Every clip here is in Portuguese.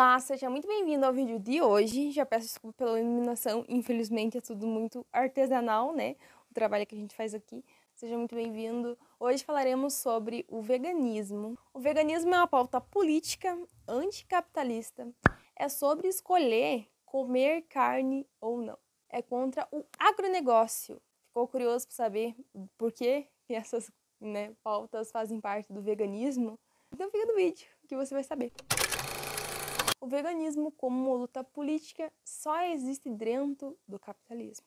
Olá, seja muito bem-vindo ao vídeo de hoje. Já peço desculpa pela iluminação, infelizmente é tudo muito artesanal, né? O trabalho que a gente faz aqui. Seja muito bem-vindo. Hoje falaremos sobre o veganismo. O veganismo é uma pauta política anticapitalista. É sobre escolher comer carne ou não. É contra o agronegócio. Ficou curioso para saber por que essas, pautas fazem parte do veganismo? Então fica no vídeo que você vai saber. O veganismo como uma luta política só existe dentro do capitalismo.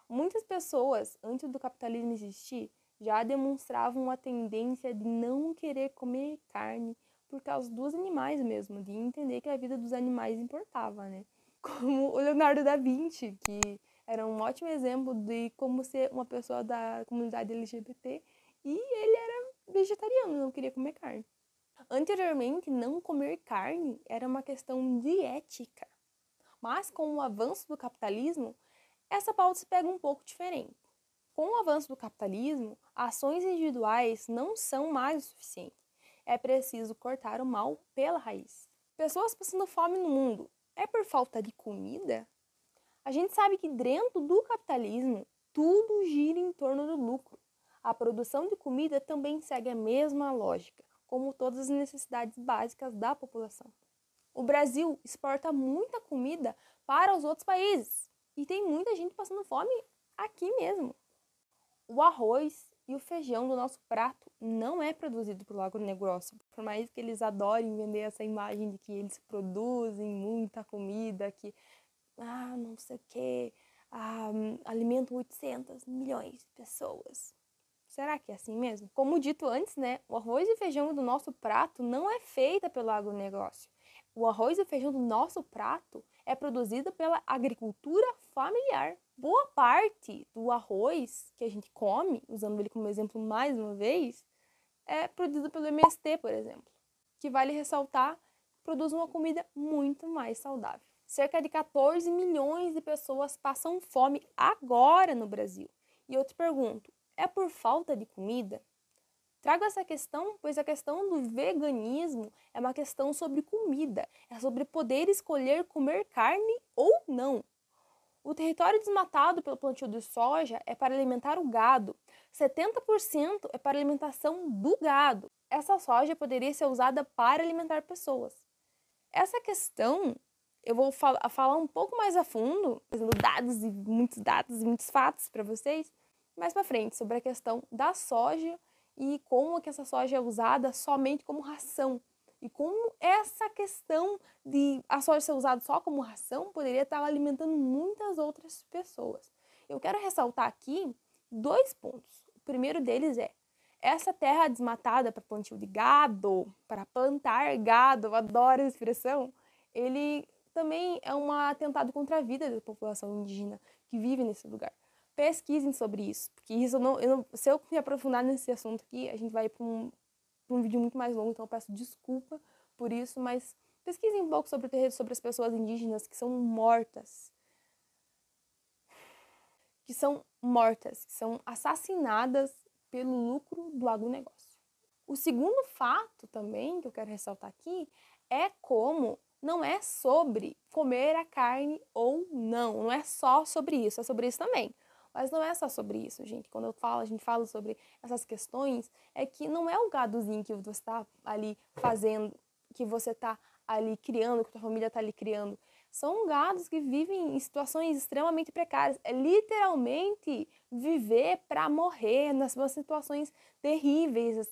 Muitas pessoas, antes do capitalismo existir, já demonstravam uma tendência de não querer comer carne por causa dos animais mesmo, de entender que a vida dos animais importava, né? Como o Leonardo da Vinci, que era um ótimo exemplo de como ser uma pessoa da comunidade LGBT e ele era vegetariano, não queria comer carne. Anteriormente, não comer carne era uma questão de ética, mas com o avanço do capitalismo, essa pauta se pega um pouco diferente. Com o avanço do capitalismo, ações individuais não são mais o suficiente. É preciso cortar o mal pela raiz. Pessoas passando fome no mundo, é por falta de comida? A gente sabe que dentro do capitalismo, tudo gira em torno do lucro. A produção de comida também segue a mesma lógica, como todas as necessidades básicas da população. O Brasil exporta muita comida para os outros países e tem muita gente passando fome aqui mesmo. O arroz e o feijão do nosso prato não é produzido pelo agronegócio, por mais que eles adorem vender essa imagem de que eles produzem muita comida, que não sei o que, alimentam 800 milhões de pessoas. Será que é assim mesmo? Como dito antes, né, o arroz e feijão do nosso prato não é feita pelo agronegócio. O arroz e feijão do nosso prato é produzido pela agricultura familiar. Boa parte do arroz que a gente come, usando ele como exemplo mais uma vez, é produzido pelo MST, por exemplo, que vale ressaltar, produz uma comida muito mais saudável. Cerca de 14 milhões de pessoas passam fome agora no Brasil. E eu te pergunto, é por falta de comida? Trago essa questão, pois a questão do veganismo é uma questão sobre comida, é sobre poder escolher comer carne ou não. O território desmatado pelo plantio de soja é para alimentar o gado, 70% é para a alimentação do gado. Essa soja poderia ser usada para alimentar pessoas. Essa questão eu vou falar um pouco mais a fundo, trazendo dados e muitos fatos para vocês, mais para frente, sobre a questão da soja e como que essa soja é usada somente como ração. E como essa questão de a soja ser usada só como ração poderia estar alimentando muitas outras pessoas. Eu quero ressaltar aqui 2 pontos. O primeiro deles é essa terra desmatada para plantio de gado, para plantar gado, eu adoro essa expressão, ele também é um atentado contra a vida da população indígena que vive nesse lugar. Pesquisem sobre isso, porque isso se eu me aprofundar nesse assunto aqui, a gente vai para um vídeo muito mais longo, então eu peço desculpa por isso, mas pesquisem um pouco sobre as pessoas indígenas que são mortas, que são assassinadas pelo lucro do agronegócio. O segundo fato também que eu quero ressaltar aqui é como não é sobre comer a carne ou não é só sobre isso, é sobre isso também. Mas não é só sobre isso, gente. Quando a gente fala sobre essas questões, é que não é o gadozinho que você está ali fazendo, que você está ali criando, que a tua família está ali criando. São gados que vivem em situações extremamente precárias. É literalmente viver para morrer nas situações terríveis,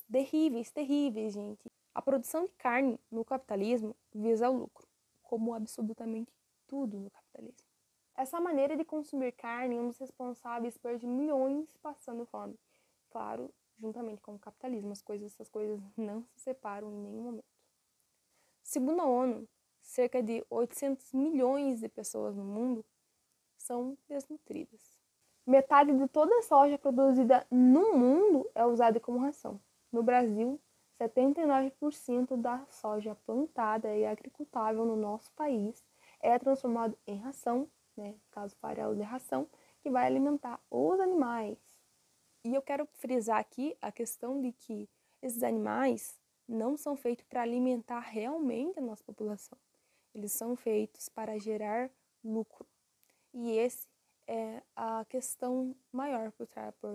gente. A produção de carne no capitalismo visa o lucro, como absolutamente tudo no capitalismo. Essa maneira de consumir carne é um dos responsáveis por milhões passando fome. Claro, juntamente com o capitalismo, essas coisas não se separam em nenhum momento. Segundo a ONU, cerca de 800 milhões de pessoas no mundo são desnutridas. Metade de toda a soja produzida no mundo é usada como ração. No Brasil, 79% da soja plantada e agricultável no nosso país é transformado em ração, caso farelo de ração, que vai alimentar os animais. E eu quero frisar aqui a questão de que esses animais não são feitos para alimentar realmente a nossa população. eles são feitos para gerar lucro. E esse é a questão maior por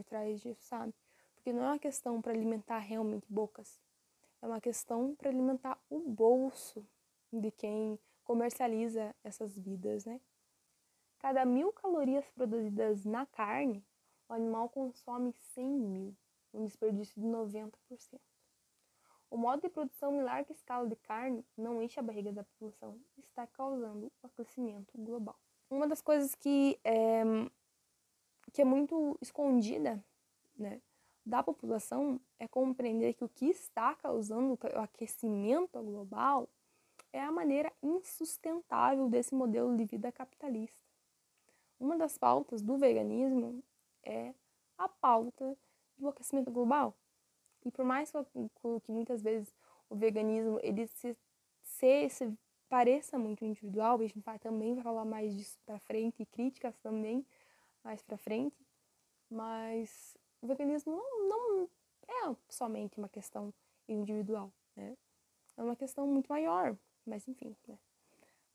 trás disso, sabe? Porque não é uma questão para alimentar realmente bocas, é uma questão para alimentar o bolso de quem comercializa essas vidas, né? Cada 1.000 calorias produzidas na carne, o animal consome 100.000, um desperdício de 90%. O modo de produção em larga escala de carne não enche a barriga da população e está causando o aquecimento global. Uma das coisas que é muito escondida, né, da população é compreender que o que está causando o aquecimento global é a maneira insustentável desse modelo de vida capitalista. Uma das pautas do veganismo é a pauta do aquecimento global. E por mais que muitas vezes o veganismo ele se pareça muito individual, a gente também vai falar mais disso para frente, e críticas também mais para frente, mas o veganismo não é somente uma questão individual, né? É uma questão muito maior, mas enfim, né?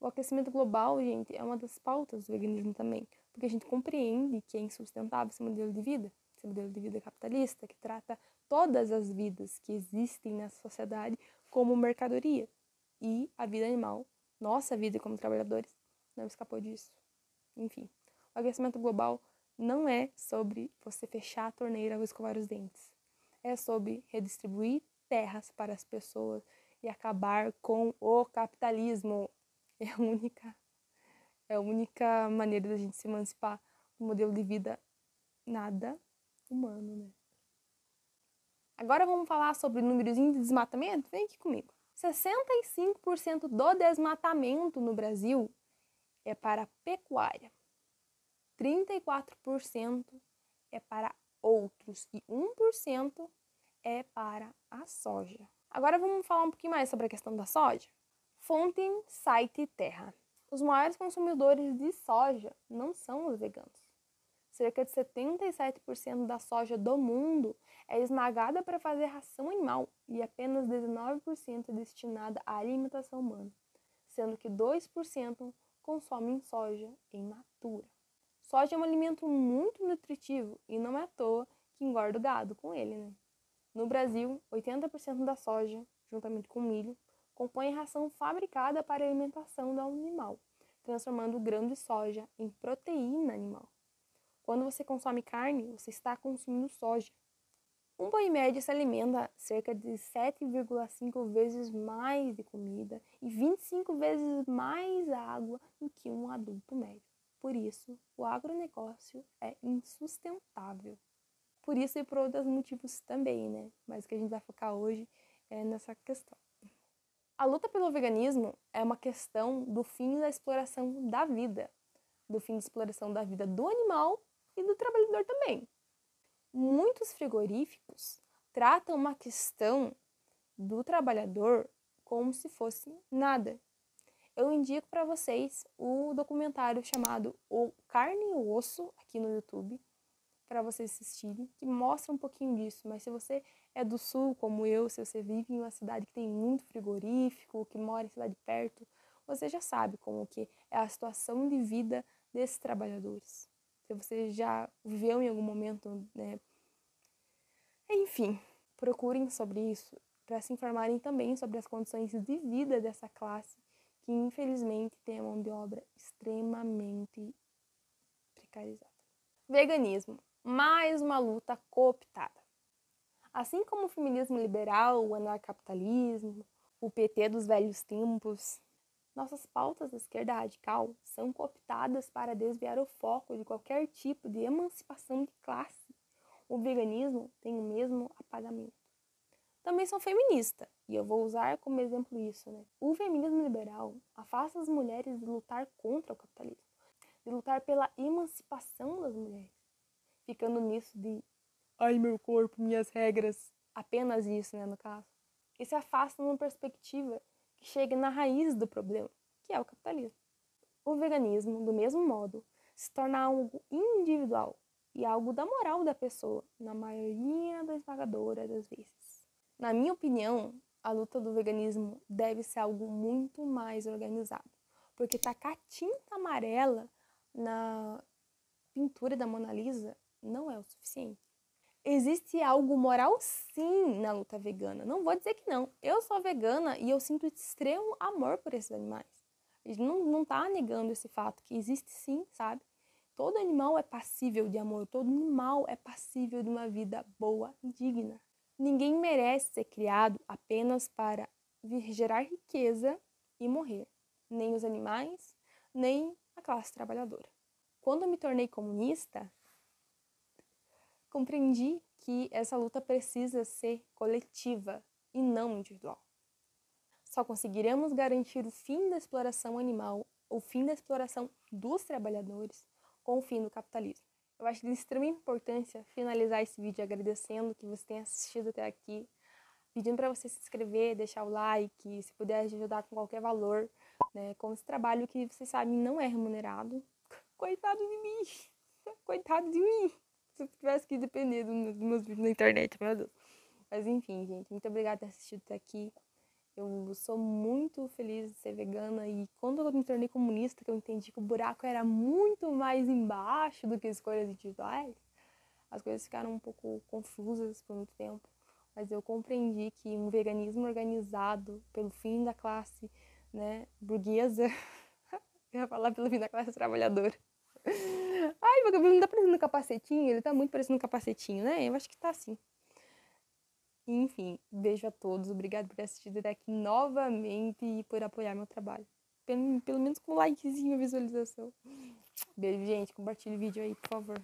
O aquecimento global, gente, é uma das pautas do veganismo também, porque a gente compreende que é insustentável esse modelo de vida capitalista, que trata todas as vidas que existem nessa sociedade como mercadoria. E a vida animal, nossa vida como trabalhadores, não escapou disso. Enfim, o aquecimento global não é sobre você fechar a torneira ao escovar os dentes. É sobre redistribuir terras para as pessoas e acabar com o capitalismo. É a única maneira da gente se emancipar do modelo de vida nada humano, né? Agora vamos falar sobre números de desmatamento? Vem aqui comigo. 65% do desmatamento no Brasil é para pecuária. 34% é para outros e 1% é para a soja. Agora vamos falar um pouquinho mais sobre a questão da soja. Fonte site Terra. Os maiores consumidores de soja não são os veganos. Cerca de 77% da soja do mundo é esmagada para fazer ração animal e apenas 19% é destinada à alimentação humana, sendo que 2% consomem soja em natura. Soja é um alimento muito nutritivo e não é à toa que engorda o gado com ele, né? No Brasil, 80% da soja, juntamente com milho, compõe ração fabricada para a alimentação do animal, transformando o grão de soja em proteína animal. Quando você consome carne, você está consumindo soja. Um boi médio se alimenta cerca de 7,5 vezes mais de comida e 25 vezes mais água do que um adulto médio. Por isso, o agronegócio é insustentável. Por isso e por outros motivos também, né? Mas o que a gente vai focar hoje é nessa questão. A luta pelo veganismo é uma questão do fim da exploração da vida, do fim da exploração da vida do animal e do trabalhador também. Muitos frigoríficos tratam uma questão do trabalhador como se fosse nada. Eu indico para vocês o documentário chamado O Carne e o Osso, aqui no YouTube, para vocês assistirem, que mostra um pouquinho disso. Mas se você é do sul, como eu, se você vive em uma cidade que tem muito frigorífico, que mora em cidade perto, você já sabe como que é a situação de vida desses trabalhadores. Se você já viveu em algum momento, né? Enfim, procurem sobre isso para se informarem também sobre as condições de vida dessa classe que, infelizmente, tem a mão de obra extremamente precarizada. Veganismo. Mais uma luta cooptada. Assim como o feminismo liberal, o anarcapitalismo, o PT dos velhos tempos, nossas pautas da esquerda radical são cooptadas para desviar o foco de qualquer tipo de emancipação de classe. O veganismo tem o mesmo apagamento. Também sou feminista, e eu vou usar como exemplo isso, né? O feminismo liberal afasta as mulheres de lutar contra o capitalismo, de lutar pela emancipação das mulheres, ficando nisso de ai, meu corpo, minhas regras, apenas isso, né, no caso. E se afasta de uma perspectiva que chega na raiz do problema, que é o capitalismo. O veganismo, do mesmo modo, se torna algo individual e algo da moral da pessoa, na maioria da esmagadora das vezes. Na minha opinião, a luta do veganismo deve ser algo muito mais organizado. porque tacar tinta amarela na pintura da Mona Lisa não é o suficiente. Existe algo moral sim na luta vegana. Não vou dizer que não. Eu sou vegana e eu sinto extremo amor por esses animais. A gente não tá negando esse fato, que existe sim, sabe? Todo animal é passível de amor, todo animal é passível de uma vida boa e digna. Ninguém merece ser criado apenas para gerar riqueza e morrer. Nem os animais, nem a classe trabalhadora. Quando eu me tornei comunista, compreendi que essa luta precisa ser coletiva e não individual. Só conseguiremos garantir o fim da exploração animal, o fim da exploração dos trabalhadores, com o fim do capitalismo. Eu acho de extrema importância finalizar esse vídeo agradecendo que você tenha assistido até aqui, pedindo para você se inscrever, deixar o like, se puder ajudar com qualquer valor, né, com esse trabalho que vocês sabem não é remunerado. Coitado de mim! Coitado de mim! Se eu tivesse que depender dos meus vídeos na internet, meu Deus. Mas enfim, gente, muito obrigada por ter assistido até aqui. Eu sou muito feliz de ser vegana e quando eu me tornei comunista, que eu entendi que o buraco era muito mais embaixo do que escolhas individuais, as coisas ficaram um pouco confusas por muito tempo. Mas eu compreendi que um veganismo organizado pelo fim da classe, né, burguesa, eu ia falar pelo fim da classe trabalhadora. Ai, meu cabelo não tá parecendo um capacetinho, ele tá muito parecendo um capacetinho, né? Eu acho que tá assim. Enfim, beijo a todos, obrigado por ter assistido até aqui novamente e por apoiar meu trabalho. Pelo menos com um likezinho a visualização. Beijo, gente, compartilhe o vídeo aí, por favor.